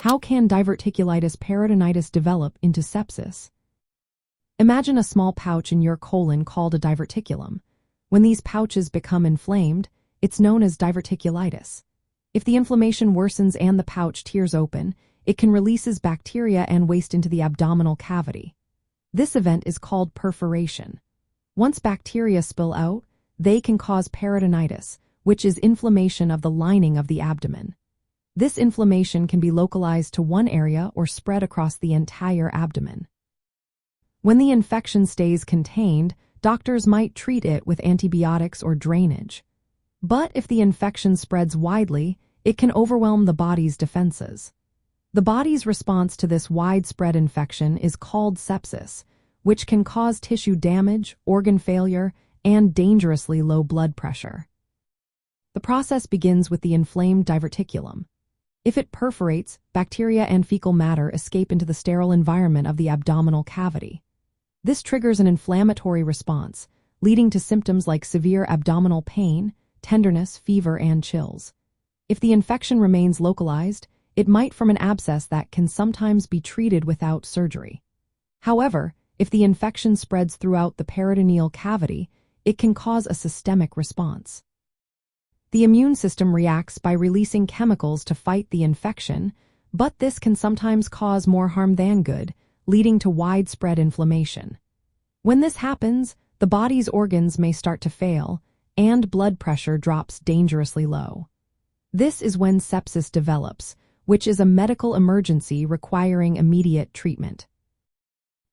How can diverticulitis peritonitis develop into sepsis? Imagine a small pouch in your colon called a diverticulum. When these pouches become inflamed, it's known as diverticulitis. If the inflammation worsens and the pouch tears open, it can release bacteria and waste into the abdominal cavity. This event is called perforation. Once bacteria spill out, they can cause peritonitis, which is inflammation of the lining of the abdomen. This inflammation can be localized to one area or spread across the entire abdomen. When the infection stays contained, doctors might treat it with antibiotics or drainage. But if the infection spreads widely, it can overwhelm the body's defenses. The body's response to this widespread infection is called sepsis, which can cause tissue damage, organ failure, and dangerously low blood pressure. The process begins with the inflamed diverticulum. If it perforates, bacteria and fecal matter escape into the sterile environment of the abdominal cavity. This triggers an inflammatory response, leading to symptoms like severe abdominal pain, tenderness, fever, and chills. If the infection remains localized, it might form an abscess that can sometimes be treated without surgery. However, if the infection spreads throughout the peritoneal cavity, it can cause a systemic response. The immune system reacts by releasing chemicals to fight the infection, but this can sometimes cause more harm than good, leading to widespread inflammation. When this happens, the body's organs may start to fail, and blood pressure drops dangerously low. This is when sepsis develops, which is a medical emergency requiring immediate treatment.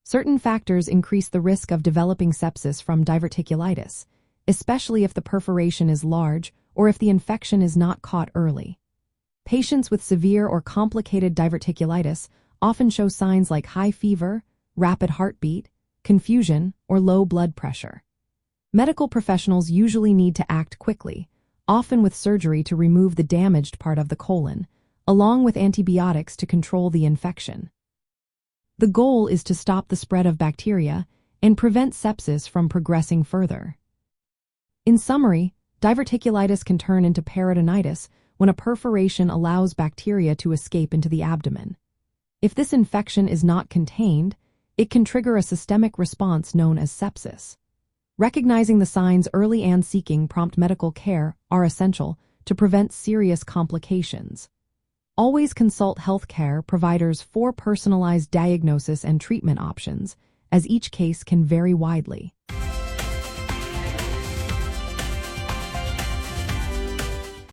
Certain factors increase the risk of developing sepsis from diverticulitis, especially if the perforation is large or if the infection is not caught early. Patients with severe or complicated diverticulitis often show signs like high fever, rapid heartbeat, confusion, or low blood pressure. Medical professionals usually need to act quickly, often with surgery to remove the damaged part of the colon, along with antibiotics to control the infection. The goal is to stop the spread of bacteria and prevent sepsis from progressing further. In summary, diverticulitis can turn into peritonitis when a perforation allows bacteria to escape into the abdomen. If this infection is not contained, it can trigger a systemic response known as sepsis. Recognizing the signs early and seeking prompt medical care are essential to prevent serious complications. Always consult healthcare providers for personalized diagnosis and treatment options, as each case can vary widely.